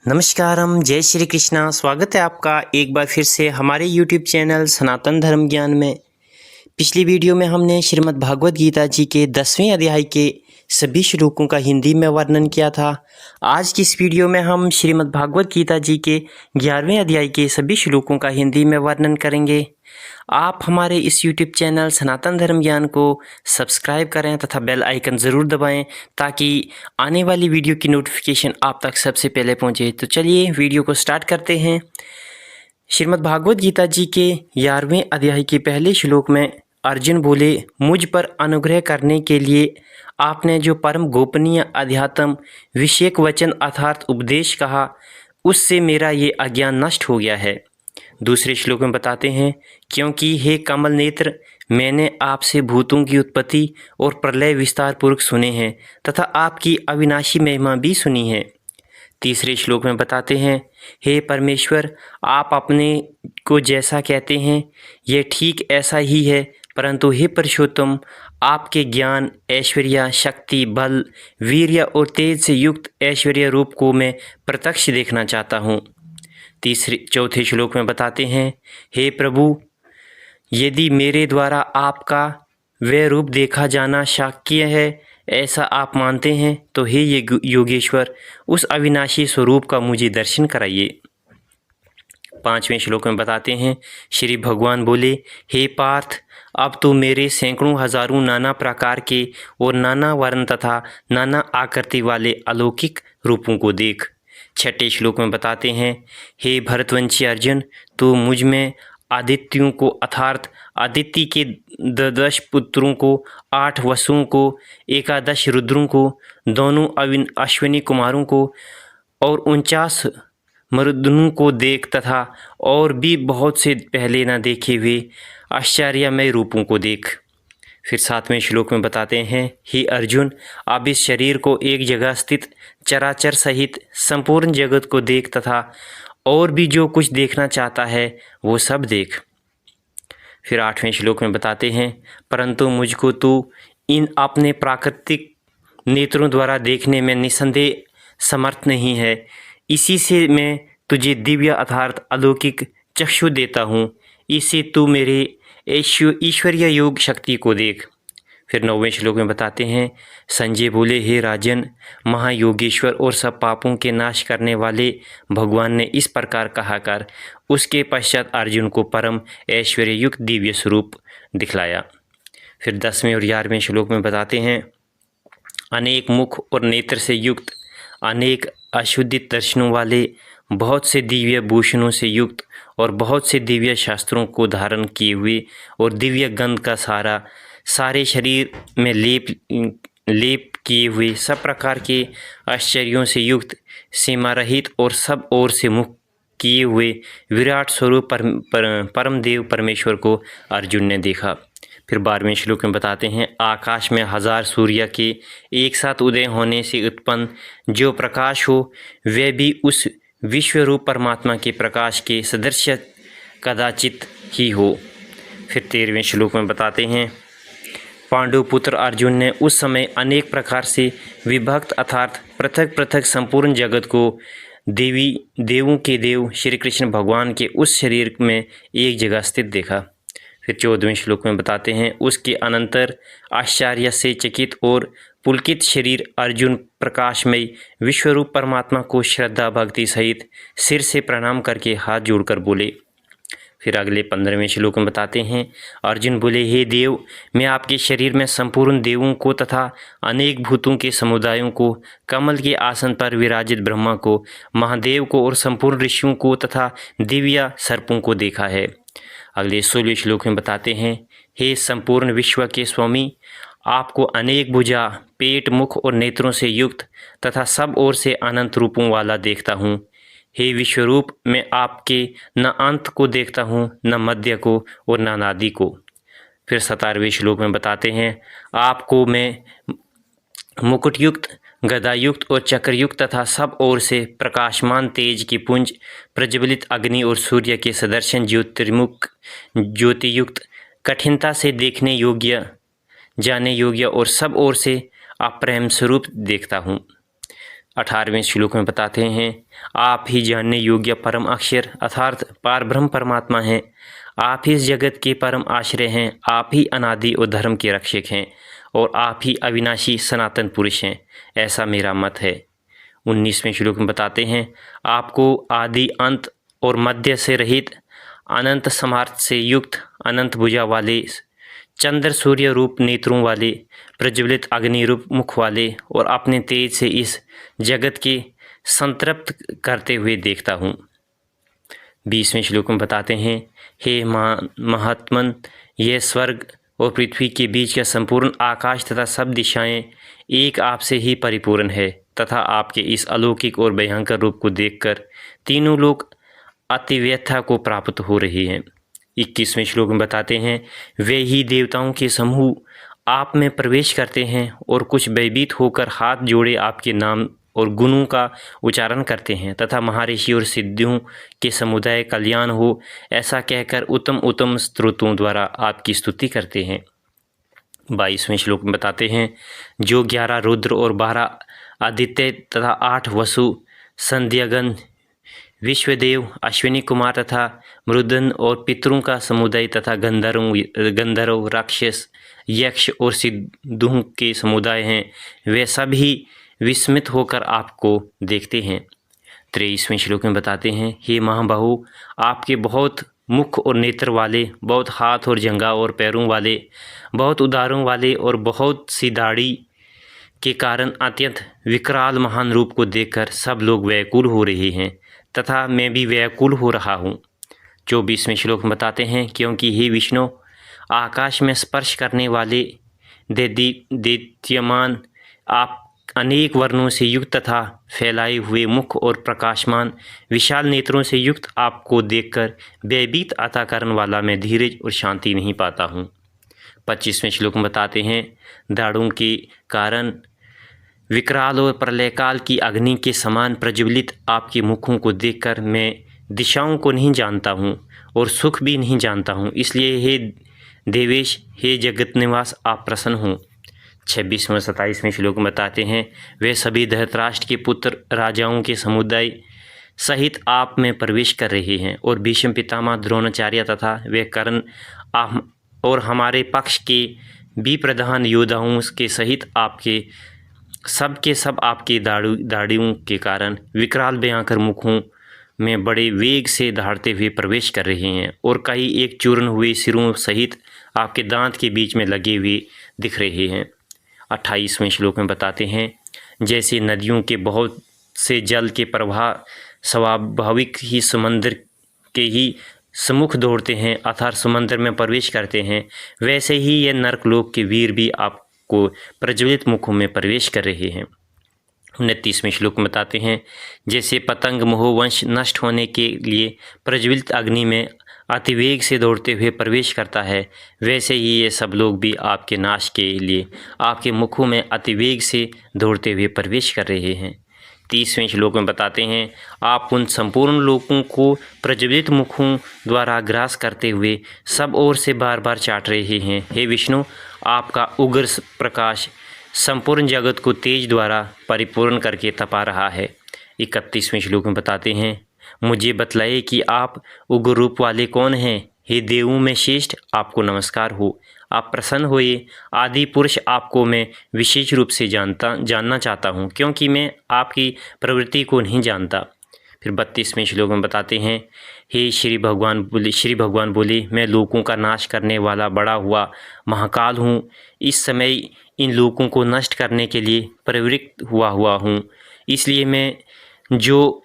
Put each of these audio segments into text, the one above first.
नमस्कारम, जय श्री कृष्णा। स्वागत है आपका एक बार फिर से हमारे YouTube चैनल सनातन धर्म ज्ञान में। पिछली वीडियो में हमने श्रीमद् भागवत गीता जी के 10वें अध्याय के सभी श्लोकों का हिंदी में वर्णन किया था। आज की इस वीडियो में हम श्रीमद् भागवत गीता जी के 11वें अध्याय के सभी श्लोकों का हिंदी में वर्णन करेंगे। आप हमारे इस YouTube चैनल सनातन धर्म ज्ञान को सब्सक्राइब करें तथा बेल आइकन ज़रूर दबाएं ताकि आने वाली वीडियो की नोटिफिकेशन आप तक सबसे पहले पहुंचे। तो चलिए वीडियो को स्टार्ट करते हैं। श्रीमद् भागवत गीता जी के 11वें अध्याय के पहले श्लोक में अर्जुन बोले, मुझ पर अनुग्रह करने के लिए आपने जो परम गोपनीय अध्यात्म विषयक वचन अर्थात उपदेश कहा, उससे मेरा ये अज्ञान नष्ट हो गया है। दूसरे श्लोक में बताते हैं, क्योंकि हे कमल नेत्र, मैंने आपसे भूतों की उत्पत्ति और प्रलय विस्तार पूर्वक सुने हैं तथा आपकी अविनाशी महिमा भी सुनी है। तीसरे श्लोक में बताते हैं, हे परमेश्वर, आप अपने को जैसा कहते हैं यह ठीक ऐसा ही है, परंतु हे पुरुषोत्तम, आपके ज्ञान, ऐश्वर्य, शक्ति, बल, वीर्य और तेज से युक्त ऐश्वर्य रूप को मैं प्रत्यक्ष देखना चाहता हूँ। चौथे श्लोक में बताते हैं, हे प्रभु, यदि मेरे द्वारा आपका वह रूप देखा जाना शक्य है, ऐसा आप मानते हैं, तो हे ये योगेश्वर, उस अविनाशी स्वरूप का मुझे दर्शन कराइए। पांचवें श्लोक में बताते हैं, श्री भगवान बोले, हे पार्थ, अब तू मेरे सैकड़ों हजारों नाना प्रकार के और नाना वर्ण तथा नाना आकृति वाले अलौकिक रूपों को देख। छठे श्लोक में बताते हैं, हे भरतवंशी अर्जुन, तू मुझ में आदित्यों को अर्थात आदित्य के 10 पुत्रों को, 8 वसुओं को, 11 रुद्रों को, दोनों अश्विनी कुमारों को और 49 मरुदनों को देख तथा और भी बहुत से पहले न देखे हुए आश्चर्यमय रूपों को देख। फिर 7वें श्लोक में बताते हैं, हे अर्जुन, अब इस शरीर को एक जगह स्थित चराचर सहित संपूर्ण जगत को देख तथा और भी जो कुछ देखना चाहता है वो सब देख। फिर 8वें श्लोक में बताते हैं, परंतु मुझको तू इन अपने प्राकृतिक नेत्रों द्वारा देखने में निसंदेह समर्थ नहीं है। इसी से मैं तुझे दिव्य अर्थात अलौकिक चक्षु देता हूँ, इससे तू मेरे ईश्वरीय योग शक्ति को देख। फिर 9वें श्लोक में बताते हैं, संजय बोले, हे राजन, महायोगेश्वर और सब पापों के नाश करने वाले भगवान ने इस प्रकार कहा कर उसके पश्चात अर्जुन को परम ऐश्वर्य युक्त दिव्य स्वरूप दिखलाया। फिर 10वें और 11वें श्लोक में बताते हैं, अनेक मुख और नेत्र से युक्त, अनेक अशुद्धित दर्शनों वाले, बहुत से दिव्य भूषणों से युक्त और बहुत से दिव्य शास्त्रों को धारण किए हुए और दिव्य गंध का सारे शरीर में लेप किए हुए, सब प्रकार के आश्चर्यों से युक्त, सीमा रहित और सब ओर से मुख किए हुए विराट स्वरूप परम देव परमेश्वर को अर्जुन ने देखा। फिर 12वें श्लोक में बताते हैं, आकाश में 1000 सूर्य के एक साथ उदय होने से उत्पन्न जो प्रकाश हो, वह भी उस विश्वरूप परमात्मा के प्रकाश के सदृश कदाचित ही हो। फिर 13वें श्लोक में बताते हैं, पांडुपुत्र अर्जुन ने उस समय अनेक प्रकार से विभक्त अर्थात पृथक पृथक संपूर्ण जगत को देवों के देव श्री कृष्ण भगवान के उस शरीर में एक जगह स्थित देखा। फिर 14वें श्लोक में बताते हैं, उसके अनंतर आश्चर्य से चकित और पुलकित शरीर अर्जुन प्रकाशमय विश्वरूप परमात्मा को श्रद्धा भक्ति सहित सिर से प्रणाम करके हाथ जोड़कर बोले। फिर अगले 15वें श्लोक में बताते हैं, अर्जुन बोले, हे देव, मैं आपके शरीर में संपूर्ण देवों को तथा अनेक भूतों के समुदायों को, कमल के आसन पर विराजित ब्रह्मा को, महादेव को और संपूर्ण ऋषियों को तथा दिव्य सर्पों को देखा है। अगले 16वें श्लोक में बताते हैं, हे संपूर्ण विश्व के स्वामी, आपको अनेक भुजा, पेट, मुख और नेत्रों से युक्त तथा सब ओर से अनंत रूपों वाला देखता हूँ। हे विश्वरूप, मैं आपके न अंत को देखता हूँ, न मध्य को और न अनादि को। फिर 17वें श्लोक में बताते हैं, आपको मैं मुकुटयुक्त, गदायुक्त और चक्रयुक्त तथा सब ओर से प्रकाशमान तेज की पुंज, प्रज्वलित अग्नि और सूर्य के सदर्शन ज्योतिर्मुख, ज्योतियुक्त, कठिनता से देखने योग्य, जाने योग्य और सब ओर से अप्रेम स्वरूप देखता हूँ। 18वें श्लोक में बताते हैं, आप ही जानने योग्य परम अक्षर अर्थात पारब्रह्म परमात्मा हैं। आप ही इस जगत के परम आश्रय हैं। आप ही अनादि और धर्म के रक्षक हैं और आप ही अविनाशी सनातन पुरुष हैं, ऐसा मेरा मत है। 19वें श्लोक में बताते हैं, आपको आदि अंत और मध्य से रहित, अनंत सामर्थ्य से युक्त, अनंत भुजा वाले, चंद्र सूर्य रूप नेत्रों वाले, प्रज्वलित अग्नि रूप मुख वाले और अपने तेज से इस जगत के संतृप्त करते हुए देखता हूँ। 20वें श्लोक में बताते हैं, हे महात्मन, यह स्वर्ग और पृथ्वी के बीच का संपूर्ण आकाश तथा सब दिशाएं एक आपसे ही परिपूर्ण है तथा आपके इस अलौकिक और भयंकर रूप को देखकर तीनों लोग अतिव्यथा को प्राप्त हो रहे हैं। 21वें श्लोक में बताते हैं, वे ही देवताओं के समूह आप में प्रवेश करते हैं और कुछ भयभीत होकर हाथ जोड़े आपके नाम और गुणों का उच्चारण करते हैं तथा महर्षि और सिद्धियों के समुदाय कल्याण हो ऐसा कहकर उत्तम उत्तम स्तोत्रों द्वारा आपकी स्तुति करते हैं। 22वें श्लोक में बताते हैं, जो 11 रुद्र और 12 आदित्य तथा 8 वसु, संध्यागन, विश्वदेव, अश्विनी कुमार तथा मृदन और पितरों का समुदाय तथा गंधर्व, राक्षस, यक्ष और सिद्धों के समुदाय हैं, वे सभी विस्मित होकर आपको देखते हैं। 23वें श्लोक में बताते हैं, हे महाबाहु, आपके बहुत मुख और नेत्र वाले, बहुत हाथ और जंघा और पैरों वाले, बहुत उदारों वाले और बहुत सी दाढ़ी के कारण अत्यंत विकराल महान रूप को देखकर सब लोग व्याकुल हो रहे हैं तथा मैं भी व्याकुल हो रहा हूँ। 24वें श्लोक में बताते हैं, क्योंकि हे विष्णु, आकाश में स्पर्श करने वाले दैत्यमान, आप अनेक वर्णों से युक्त तथा फैलाए हुए मुख और प्रकाशमान विशाल नेत्रों से युक्त आपको देखकर भयभीत अता करने वाला मैं धीरज और शांति नहीं पाता हूँ। 25वें श्लोक में बताते हैं, दाढ़ों के कारण विकराल और प्रलयकाल की अग्नि के समान प्रज्वलित आपके मुखों को देखकर मैं दिशाओं को नहीं जानता हूँ और सुख भी नहीं जानता हूँ, इसलिए हे देवेश, हे जगत निवास, आप प्रसन्न हों। 26वें 27वें श्लोक में बताते हैं, वे सभी धृतराष्ट्र के पुत्र राजाओं के समुदाय सहित आप में प्रवेश कर रहे हैं और भीष्म पितामह, द्रोणाचार्य तथा वे कर्ण और हमारे पक्ष के भी प्रधान योद्धाओं के सहित आपके सब आपके दाढ़ियों के कारण विकराल भयंकर मुखों में बड़े वेग से दहाड़ते हुए प्रवेश कर रहे हैं और कई एक चूर्ण हुए सिरों सहित आपके दांत के बीच में लगे हुए दिख रहे हैं। 28वें श्लोक में बताते हैं, जैसे नदियों के बहुत से जल के प्रवाह स्वाभाविक ही समुद्र के ही सम्मुख दौड़ते हैं अर्थात समुद्र में प्रवेश करते हैं, वैसे ही ये नरकलोक के वीर भी आपको प्रज्वलित मुखों में प्रवेश कर रहे हैं। 29वें श्लोक में बताते हैं, जैसे पतंग मोहवंश नष्ट होने के लिए प्रज्वलित अग्नि में अतिवेग से दौड़ते हुए प्रवेश करता है, वैसे ही ये सब लोग भी आपके नाश के लिए आपके मुखों में अतिवेग से दौड़ते हुए प्रवेश कर रहे हैं। 30वें श्लोक में बताते हैं, आप उन संपूर्ण लोगों को प्रज्वलित मुखों द्वारा ग्रास करते हुए सब ओर से बार बार चाट रहे हैं। हे विष्णु, आपका उग्र प्रकाश संपूर्ण जगत को तेज द्वारा परिपूर्ण करके तपा रहा है। 31वें श्लोक में बताते हैं, मुझे बतलाए कि आप उग्र रूप वाले कौन हैं। हे देवों में श्रेष्ठ, आपको नमस्कार हो, आप प्रसन्न होइए। आदि पुरुष आपको मैं विशेष रूप से जानना चाहता हूँ, क्योंकि मैं आपकी प्रवृत्ति को नहीं जानता। फिर 32वें श्लोक में बताते हैं, हे श्री भगवान बोले, मैं लोगों का नाश करने वाला बड़ा हुआ महाकाल हूँ। इस समय इन लोगों को नष्ट करने के लिए प्रवृत्त हुआ हूँ, इसलिए मैं जो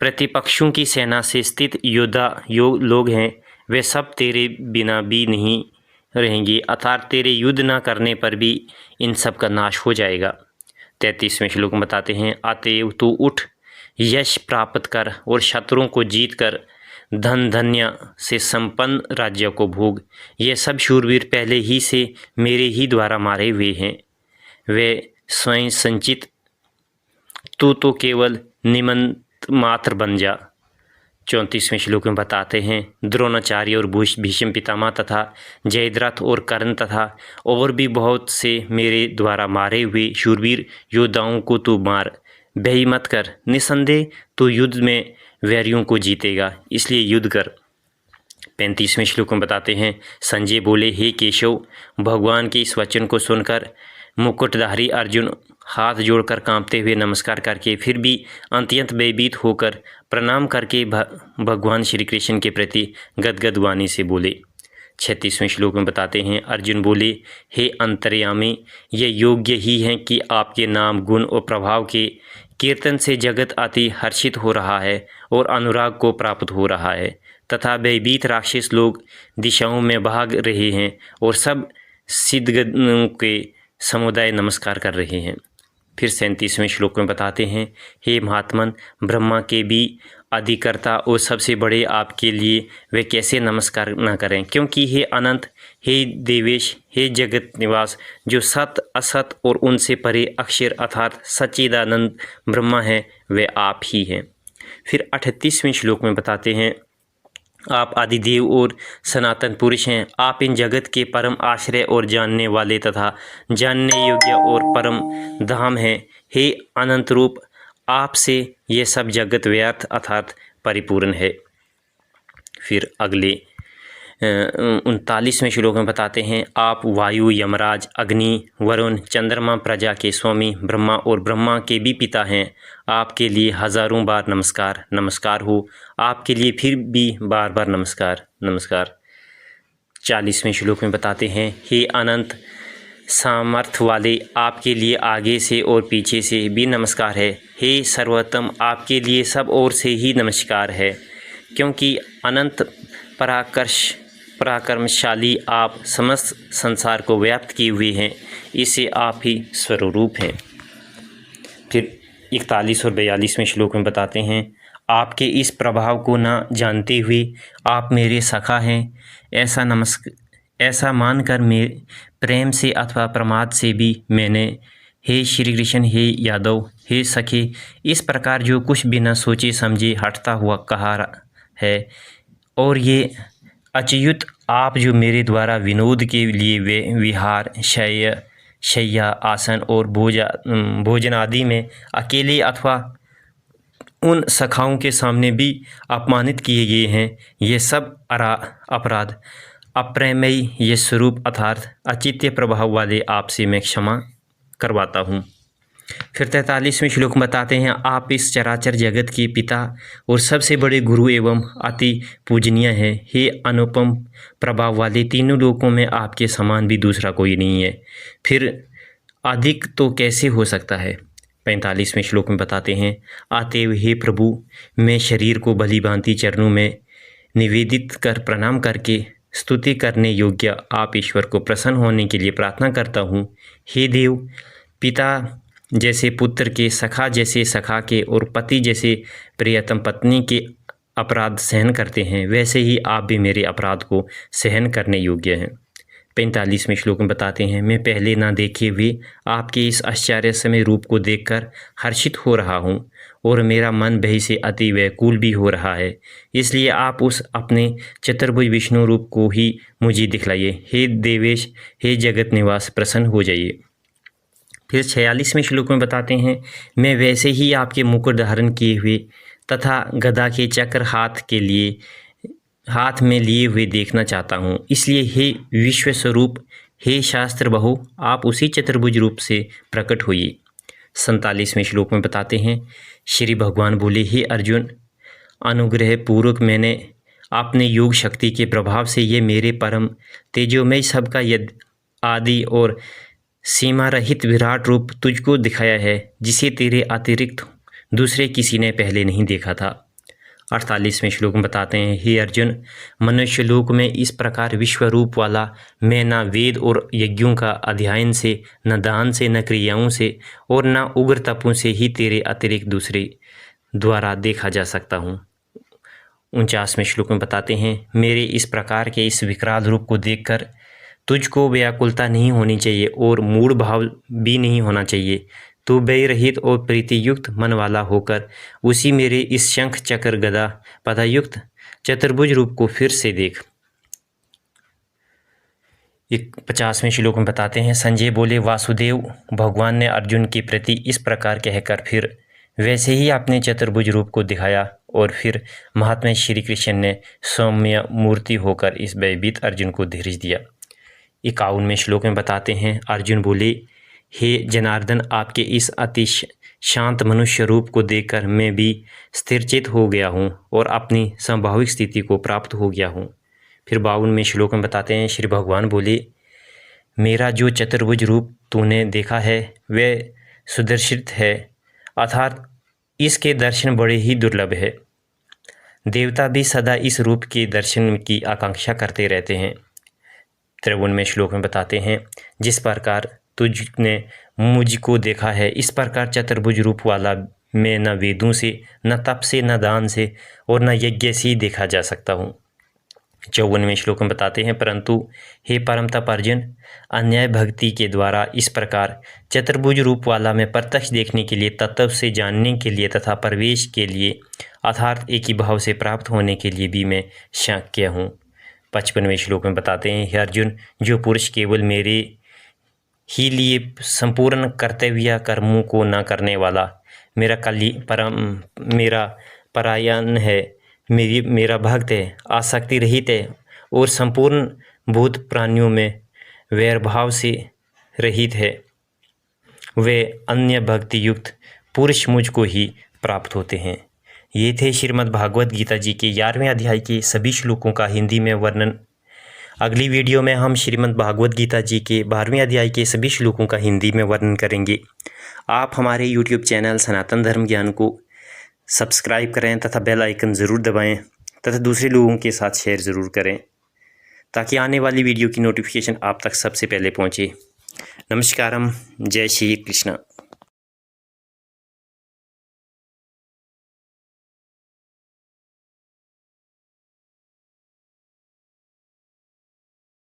प्रतिपक्षों की सेना से स्थित लोग हैं, वे सब तेरे बिना भी नहीं रहेंगे अर्थात तेरे युद्ध न करने पर भी इन सब का नाश हो जाएगा। 33वें श्लोक में बताते हैं, अतएव तू उठ, यश प्राप्त कर और शत्रुओं को जीत कर धन धन्य से संपन्न राज्य को भोग। ये सब शूरवीर पहले ही से मेरे ही द्वारा मारे हुए हैं, वे स्वयं संचित, तू तो केवल निमित्त मात्र बन जा। 34वें श्लोक में बताते हैं, द्रोणाचार्य और भीष्म पितामह तथा जयद्रथ और कर्ण तथा और भी बहुत से मेरे द्वारा मारे हुए शूरवीर योद्धाओं को तू मार। भय मत कर, निसंदेह तो युद्ध में वैरियों को जीतेगा, इसलिए युद्ध कर। 35वें श्लोक में बताते हैं, संजय बोले, हे केशव, भगवान के इस वचन को सुनकर मुकुटधारी अर्जुन हाथ जोड़कर कांपते हुए नमस्कार करके फिर भी अत्यंत भयभीत होकर प्रणाम करके भगवान श्री कृष्ण के प्रति गदगद वाणी से बोले। 36वें श्लोक में बताते हैं, अर्जुन बोले, हे अंतर्यामी, ये योग्य ही है कि आपके नाम, गुण और प्रभाव के कीर्तन से जगत अति हर्षित हो रहा है और अनुराग को प्राप्त हो रहा है तथा भयभीत राक्षस लोग दिशाओं में भाग रहे हैं और सब सिद्धगणों के समुदाय नमस्कार कर रहे हैं। फिर 37वें श्लोक में बताते हैं, हे महात्मन, ब्रह्मा के भी अधिकर्ता और सबसे बड़े आपके लिए वे कैसे नमस्कार न करें, क्योंकि हे अनंत, हे देवेश, हे जगत निवास, जो सत असत और उनसे परे अक्षर अर्थात सच्चिदानंद ब्रह्मा है, वे आप ही हैं। फिर 38वें श्लोक में बताते हैं, आप आदिदेव और सनातन पुरुष हैं, आप इन जगत के परम आश्रय और जानने वाले तथा जानने योग्य और परम धाम हैं। हे अनंत रूप, आपसे ये सब जगत व्यर्थ अर्थात परिपूर्ण है। फिर अगले 39वें श्लोक में बताते हैं, आप वायु, यमराज, अग्नि, वरुण, चंद्रमा, प्रजा के स्वामी ब्रह्मा और ब्रह्मा के भी पिता हैं। आपके लिए हजारों बार नमस्कार, नमस्कार हो, आपके लिए फिर भी बार बार नमस्कार, नमस्कार। 40वें श्लोक में बताते हैं, हे अनंत सामर्थ्य वाले, आपके लिए आगे से और पीछे से भी नमस्कार है। हे सर्वोत्तम, आपके लिए सब ओर से ही नमस्कार है, क्योंकि अनंत पराक्रमशाली आप समस्त संसार को व्याप्त किए हुए हैं, इसे आप ही स्वरूप हैं। फिर 41 और 42वें श्लोक में बताते हैं, आपके इस प्रभाव को न जानते हुए आप मेरे सखा हैं, ऐसा मानकर मेरे प्रेम से अथवा प्रमाद से भी मैंने हे श्री कृष्ण, हे यादव, हे सखे, इस प्रकार जो कुछ बिना सोचे समझे हटता हुआ कहा है। और ये अच्युत, आप जो मेरे द्वारा विनोद के लिए वे विहार, शय्या, आसन और भोजन आदि में अकेले अथवा उन सखाओं के सामने भी अपमानित किए गए हैं, ये सब अपराध अप्रमेय ये स्वरूप अर्थात अचित्य प्रभाव वाले आपसे मैं क्षमा करवाता हूँ। फिर 43वें श्लोक में बताते हैं, आप इस चराचर जगत के पिता और सबसे बड़े गुरु एवं अति पूजनीय हैं। हे अनुपम प्रभाव वाले, तीनों लोकों में आपके समान भी दूसरा कोई नहीं है, फिर अधिक तो कैसे हो सकता है। 45वें श्लोक में बताते हैं, आतेव हे प्रभु, मैं शरीर को भली भांति चरणों में निवेदित कर प्रणाम करके स्तुति करने योग्य आप ईश्वर को प्रसन्न होने के लिए प्रार्थना करता हूँ। हे देव, पिता जैसे पुत्र के, सखा जैसे सखा के और पति जैसे प्रियतम पत्नी के अपराध सहन करते हैं, वैसे ही आप भी मेरे अपराध को सहन करने योग्य हैं। 45वें श्लोक में बताते हैं, मैं पहले ना देखे हुए आपके इस आश्चर्यमय रूप को देखकर हर्षित हो रहा हूँ और मेरा मन भय से अति व्याकुल भी हो रहा है, इसलिए आप उस अपने चतुर्भुज विष्णु रूप को ही मुझे दिखलाइए। हे देवेश, हे जगत निवास, प्रसन्न हो जाइए। फिर 46वें श्लोक में बताते हैं, मैं वैसे ही आपके मुकुट धारण किए हुए तथा गदा के चक्र हाथ में लिए हुए देखना चाहता हूँ, इसलिए हे विश्व स्वरूप, हे शास्त्र बहु, आप उसी चतुर्भुज रूप से प्रकट होइए। 47वें श्लोक में बताते हैं, श्री भगवान बोले, हे अर्जुन, अनुग्रह पूर्वक मैंने अपने योग शक्ति के प्रभाव से ये मेरे परम तेजोमय सबका यद आदि और सीमा रहित विराट रूप तुझको दिखाया है, जिसे तेरे अतिरिक्त दूसरे किसी ने पहले नहीं देखा था। 48वें श्लोक में बताते हैं, हे अर्जुन, मनुष्य लोक में इस प्रकार विश्व रूप वाला मैं न वेद और यज्ञों का अध्ययन से, न दान से, न क्रियाओं से और न उग्र तपों से ही तेरे अतिरिक्त दूसरे द्वारा देखा जा सकता हूँ। 49वें श्लोक में बताते हैं, मेरे इस प्रकार के इस विकराल रूप को देखकर तुझको व्याकुलता नहीं होनी चाहिए और मूढ़ भाव भी नहीं होना चाहिए। तू भय रहित और प्रीतियुक्त मन वाला होकर उसी मेरे इस शंख चक्र गदा पदायुक्त चतुर्भुज रूप को फिर से देख। 50वें श्लोक में बताते हैं, संजय बोले, वासुदेव, भगवान ने अर्जुन के प्रति इस प्रकार कहकर फिर वैसे ही अपने चतुर्भुज रूप को दिखाया और फिर महात्मा श्री कृष्ण ने सौम्य मूर्ति होकर इस भयभीत अर्जुन को धीरज दिया। 51वें श्लोक में बताते हैं, अर्जुन बोले, हे जनार्दन, आपके इस अति शांत मनुष्य रूप को देखकर मैं भी स्थिरचित हो गया हूँ और अपनी स्वाभाविक स्थिति को प्राप्त हो गया हूँ। फिर 52वें श्लोक में बताते हैं, श्री भगवान बोले, मेरा जो चतुर्भुज रूप तूने देखा है वह सुदर्शित है, अर्थात इसके दर्शन बड़े ही दुर्लभ है। देवता भी सदा इस रूप के दर्शन की आकांक्षा करते रहते हैं। 53वें श्लोक में बताते हैं, जिस प्रकार तुझने मुझको देखा है इस प्रकार चतुर्भुज रूप वाला मैं न वेदों से, न तप से, न दान से और न यज्ञ से देखा जा सकता हूँ। 54वें श्लोक में बताते हैं, परंतु हे परम तप अर्जुन, अन्याय भक्ति के द्वारा इस प्रकार चतुर्भुज रूप वाला मैं प्रत्यक्ष देखने के लिए, तत्व से जानने के लिए तथा प्रवेश के लिए अर्थात एक ही भाव से प्राप्त होने के लिए भी मैं शक्य हूँ। 55वें श्लोक में बताते हैं, हे अर्जुन, जो पुरुष केवल मेरे ही लिए संपूर्ण कर्तव्य कर्मों को न करने वाला, मेरा परायण है, मेरा भक्त है, आसक्ति रहित है और संपूर्ण भूत प्राणियों में वैरभाव से रहित है, वे अन्य भक्ति युक्त पुरुष मुझको ही प्राप्त होते हैं। ये थे श्रीमद् भागवत गीता जी के 11वें अध्याय के सभी श्लोकों का हिंदी में वर्णन। अगली वीडियो में हम श्रीमद् भागवत गीता जी के 12वें अध्याय के सभी श्लोकों का हिंदी में वर्णन करेंगे। आप हमारे यूट्यूब चैनल सनातन धर्म ज्ञान को सब्सक्राइब करें तथा बेल आइकन ज़रूर दबाएं तथा दूसरे लोगों के साथ शेयर ज़रूर करें ताकि आने वाली वीडियो की नोटिफिकेशन आप तक सबसे पहले पहुंचे। नमस्कारम, जय श्री कृष्ण।